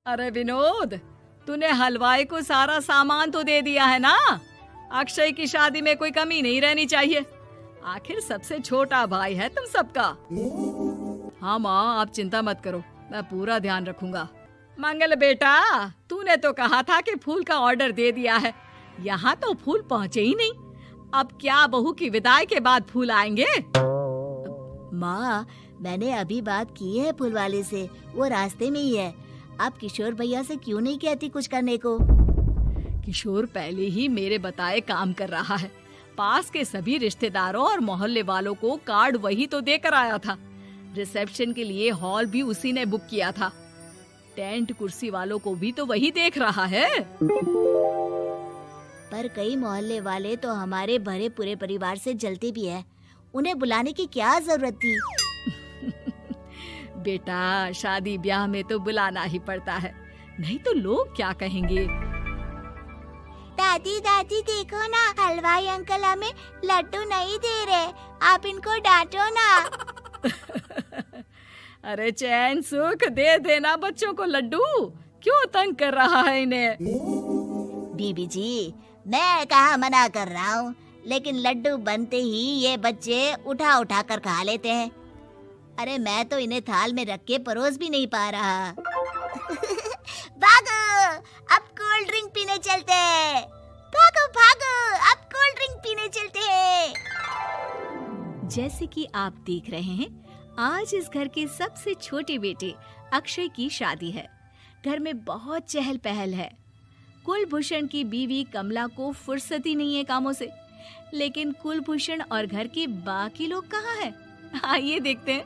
अरे विनोद, तूने हलवाई को सारा सामान तो दे दिया है ना। अक्षय की शादी में कोई कमी नहीं रहनी चाहिए। आखिर सबसे छोटा भाई है तुम सबका। हाँ माँ, आप चिंता मत करो, मैं पूरा ध्यान रखूंगा। मंगल बेटा, तूने तो कहा था कि फूल का ऑर्डर दे दिया है, यहाँ तो फूल पहुँचे ही नहीं। अब क्या बहू की विदाई के बाद फूल आएंगे? माँ, मैंने अभी बात की है फूल वाले से, वो रास्ते में ही है। आप किशोर भैया से क्यों नहीं कहती कुछ करने को? किशोर पहले ही मेरे बताए काम कर रहा है। पास के सभी रिश्तेदारों और मोहल्ले वालों को कार्ड वही तो देकर आया था। रिसेप्शन के लिए हॉल भी उसी ने बुक किया था। टेंट कुर्सी वालों को भी तो वही देख रहा है। पर कई मोहल्ले वाले तो हमारे भरे पूरे परिवार से जलते भी है, उन्हें बुलाने की क्या जरूरत थी? बेटा, शादी ब्याह में तो बुलाना ही पड़ता है, नहीं तो लोग क्या कहेंगे। दादी दादी देखो ना, हलवाई अंकल हमें लड्डू नहीं दे रहे, आप इनको डांटो ना। अरे चैन सुख दे देना बच्चों को लड्डू, क्यों तंग कर रहा है इन्हें? बीबी जी, मैं कहाँ मना कर रहा हूँ, लेकिन लड्डू बनते ही ये बच्चे उठा उठा कर खा लेते हैं। अरे मैं तो इन्हें थाल में रख के परोस भी नहीं पा रहा। भागो, अब कोल्ड ड्रिंक पीने चलते हैं। भागो भागो, अब कोल्ड ड्रिंक पीने चलते हैं। जैसे कि आप देख रहे हैं, आज इस घर के सबसे छोटे बेटे अक्षय की शादी है। घर में बहुत चहल पहल है। कुलभूषण की बीवी कमला को फुर्सत ही नहीं है कामों से, लेकिन कुलभूषण और घर के बाकी लोग कहाँ हैं? आइए देखते हैं।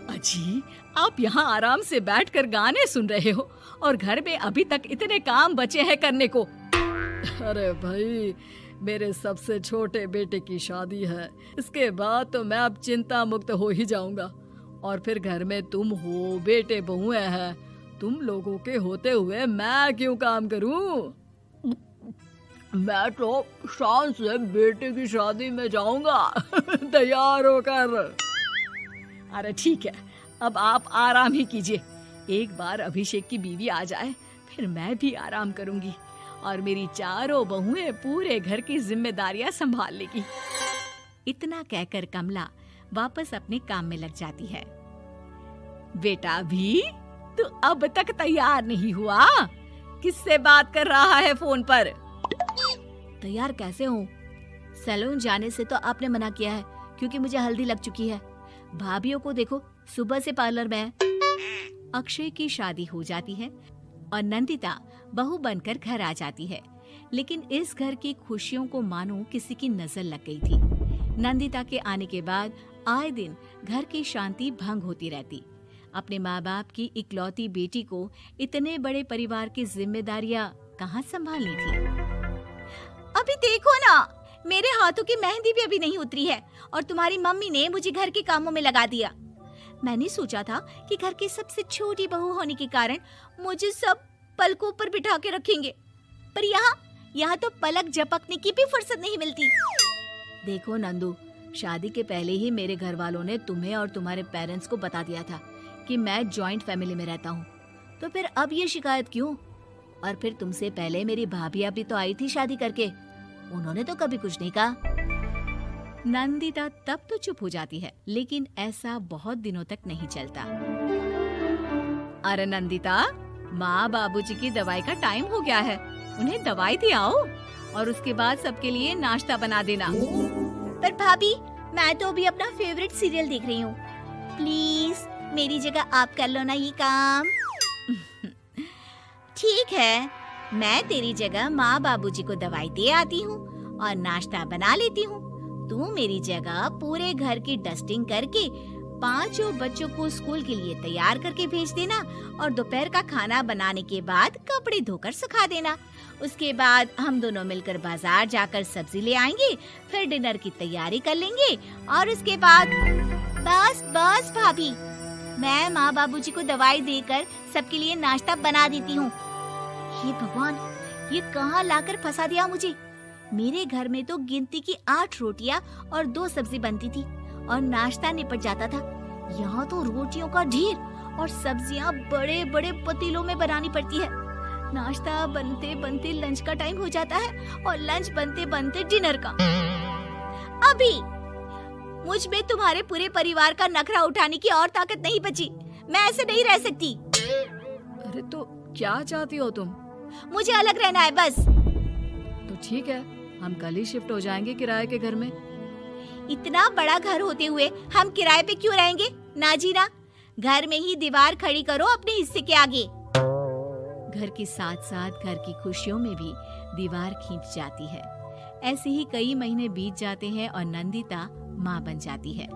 अजी, आप यहाँ आराम से बैठकर गाने सुन रहे हो और घर में अभी तक इतने काम बचे हैं करने को। अरे भाई, मेरे सबसे छोटे बेटे की शादी है, इसके बाद तो मैं अब चिंता मुक्त हो ही जाऊंगा। और फिर घर में तुम हो, बेटे बहुएं हैं, तुम लोगों के होते हुए मैं क्यों काम करूं? मैं तो शान से बेटे की शादी में जाऊंगा तैयार होकर। अरे ठीक है, अब आप आराम ही कीजिए। एक बार अभिषेक की बीवी आ जाए, फिर मैं भी आराम करूंगी और मेरी चारों बहुएं पूरे घर की जिम्मेदारियां संभाल लेगी। इतना कहकर कमला वापस अपने काम में लग जाती है। बेटा भी, तू अब तक तैयार नहीं हुआ? किससे बात कर रहा है फोन पर? तैयार कैसे हूँ? सैलून जाने से तो आपने मना किया है, क्योंकि मुझे हल्दी लग चुकी है। भाभीयों को देखो, सुबह से पार्लर में है। अक्षय की शादी हो जाती है और नंदिता बहू बनकर घर आ जाती है, लेकिन इस घर की खुशियों को मानो किसी की नजर लग गई थी। नंदिता के आने के बाद आए दिन घर की शांति भंग होती रहती। अपने माँ बाप की इकलौती बेटी को इतने बड़े परिवार की जिम्मेदारियां कहाँ संभालनी थी? अभी देखो ना, मेरे हाथों की मेहंदी भी अभी नहीं उतरी है और तुम्हारी मम्मी ने मुझे घर के कामों में लगा दिया। मैंने सोचा था कि घर की सबसे छोटी बहू होने के कारण मुझे सब पलकों पर बिठा के रखेंगे, पर यहाँ तो पलक झपकने की भी फुर्सत नहीं मिलती। देखो नंदू, शादी के पहले ही मेरे घर वालों ने तुम्हें और तुम्हारे पेरेंट्स को बता दिया था कि मैं जॉइंट फैमिली में रहता हूँ, तो फिर अब ये शिकायत क्यों? और फिर तुमसे पहले मेरी भाभी भी तो आई थी शादी करके, उन्होंने तो कभी कुछ नहीं कहा। नंदिता तब तो चुप हो जाती है, लेकिन ऐसा बहुत दिनों तक नहीं चलता। अरे नंदिता, माँ बाबूजी की दवाई का टाइम हो गया है, उन्हें दवाई दे आओ और उसके बाद सबके लिए नाश्ता बना देना। पर भाभी, मैं तो अभी अपना फेवरेट सीरियल देख रही हूँ, प्लीज मेरी जगह आप कर लो ना ये काम। ठीक है, मैं तेरी जगह माँ बाबूजी को दवाई दे आती हूँ और नाश्ता बना लेती हूँ। तू मेरी जगह पूरे घर की डस्टिंग करके 5 बच्चों को स्कूल के लिए तैयार करके भेज देना और दोपहर का खाना बनाने के बाद कपड़े धोकर सुखा देना। उसके बाद हम दोनों मिलकर बाजार जाकर सब्जी ले आएंगे, फिर डिनर की तैयारी कर लेंगे और उसके बाद बस भाभी, मैं माँ बाबूजी को दवाई देकर सबके लिए नाश्ता बना देती हूँ। हे भगवान, ये कहाँ लाकर फंसा दिया मुझे। मेरे घर में तो गिनती की 8 रोटियां और 2 सब्जी बनती थी और नाश्ता निपट जाता था। यहाँ तो रोटियों का ढेर और सब्जियां बड़े बड़े पतीलों में बनानी पड़ती है। नाश्ता बनते बनते लंच का टाइम हो जाता है और लंच बनते बनते डिनर का। अभी मुझ में तुम्हारे पूरे परिवार का नखरा उठाने की और ताकत नहीं बची। मैं ऐसे नहीं रह सकती। अरे तो क्या चाहती हो तुम? मुझे अलग रहना है बस। तो ठीक है, हम कल ही शिफ्ट हो जाएंगे किराए के घर में। इतना बड़ा घर होते हुए हम किराए पे क्यों रहेंगे? ना जी ना, घर में ही दीवार खड़ी करो अपने हिस्से के आगे। घर के साथ साथ घर की खुशियों में भी दीवार खींच जाती है। ऐसे ही कई महीने बीत जाते हैं और नंदिता माँ बन जाती है।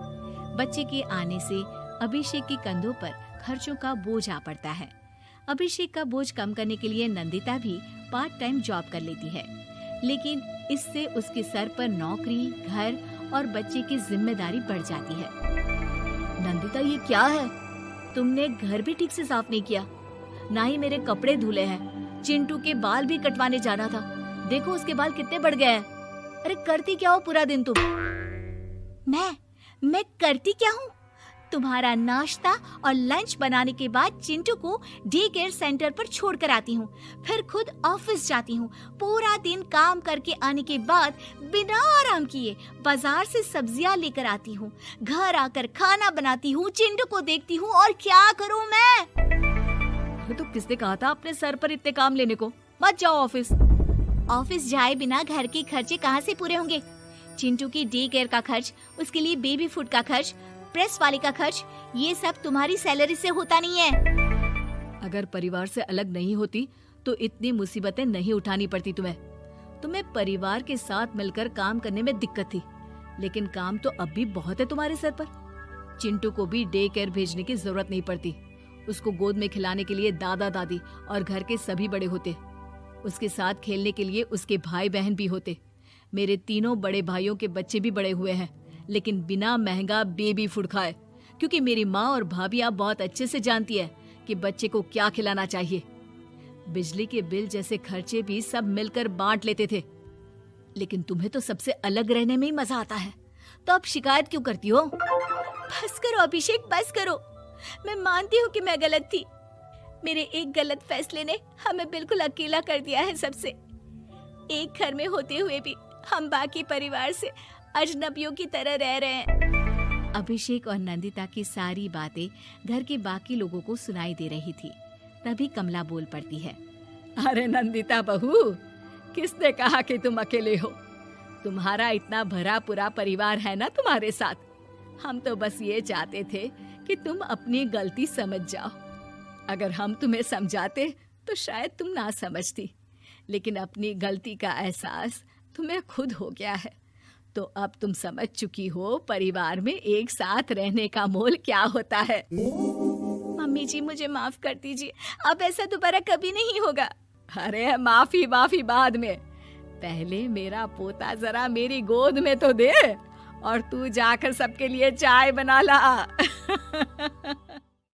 बच्चे के आने से अभिषेक के कंधों पर खर्चों का बोझ आ पड़ता है। अभिषेक का बोझ कम करने के लिए नंदिता भी पार्ट टाइम जॉब कर लेती है, लेकिन इससे उसके सर पर नौकरी, घर और बच्चे की जिम्मेदारी बढ़ जाती है। नंदिता, ये क्या है? तुमने घर भी ठीक से साफ नहीं किया, ना ही मेरे कपड़े धुले हैं। चिंटू के बाल भी कटवाने जाना था, देखो उसके बाल कितने बढ़ गए हैं। अरे करती क्या हो पूरा दिन तुम? मैं करती क्या हूँ? तुम्हारा नाश्ता और लंच बनाने के बाद चिंटू को डे केयर सेंटर पर छोड़ कर आती हूँ, फिर खुद ऑफिस जाती हूँ। पूरा दिन काम करके आने के बाद बिना आराम किए बाजार से सब्जियाँ लेकर आती हूँ, घर आकर खाना बनाती हूँ, चिंटू को देखती हूँ, और क्या करूँ मैं? तो किसने कहा था अपने सर पर इतने काम लेने को? मत जाओ ऑफिस। ऑफिस जाए बिना घर के खर्चे कहाँ से पूरे होंगे? चिंटू की डे केयर का खर्च, उसके लिए बेबी फूड का खर्च, प्रेस वाले का खर्च, ये सब तुम्हारी सैलरी से होता नहीं है। अगर परिवार से अलग नहीं होती तो इतनी मुसीबतें नहीं उठानी पड़ती तुम्हें परिवार के साथ मिलकर काम करने में दिक्कत थी, लेकिन काम तो अब भी बहुत है तुम्हारे सर पर। चिंटू को भी डे केयर भेजने की जरूरत नहीं पड़ती। उसको गोद में खिलाने के लिए दादा दादी और घर के सभी बड़े होते। उसके साथ खेलने के लिए उसके भाई बहन भी होते। मेरे तीनों बड़े भाइयों के बच्चे भी बड़े हुए हैं, लेकिन बिना महंगा बेबी फूड खाए, क्योंकि मेरी माँ और भाभियाँ बहुत अच्छे से जानती है कि बच्चे को क्या खिलाना चाहिए। बिजली के बिल जैसे खर्चे भी सब मिलकर बांट लेते थे। लेकिन तुम्हें तो सबसे अलग रहने में ही मजा आता है, तो अब शिकायत क्यों करती हो? बस करो अभिषेक, बस करो। मैं मानती हूँ कि मैं गलत थी। मेरे एक गलत फैसले ने हमें बिल्कुल अकेला कर दिया है सबसे। एक घर में होते हुए भी हम बाकी परिवार से अजनबियों की तरह रह रहे हैं। अभिषेक और नंदिता की सारी बातें घर के बाकी लोगों को सुनाई दे रही थी। तभी कमला बोल पड़ती है। अरे नंदिता बहू, किसने कहा कि तुम अकेले हो? तुम्हारा इतना भरा पूरा परिवार है ना तुम्हारे साथ। हम तो बस ये चाहते थे कि तुम अपनी गलती समझ जाओ। अगर हम तुम्हें समझाते तो शायद तुम ना समझती, लेकिन अपनी गलती का एहसास तुम्हें खुद हो गया है। तो अब तुम समझ चुकी हो परिवार में एक साथ रहने का मोल क्या होता है। मम्मी जी, मुझे माफ कर दीजिए, अब ऐसा दोबारा कभी नहीं होगा। अरे माफी बाद में, पहले मेरा पोता जरा मेरी गोद में तो दे, और तू जाकर सबके लिए चाय बना ला।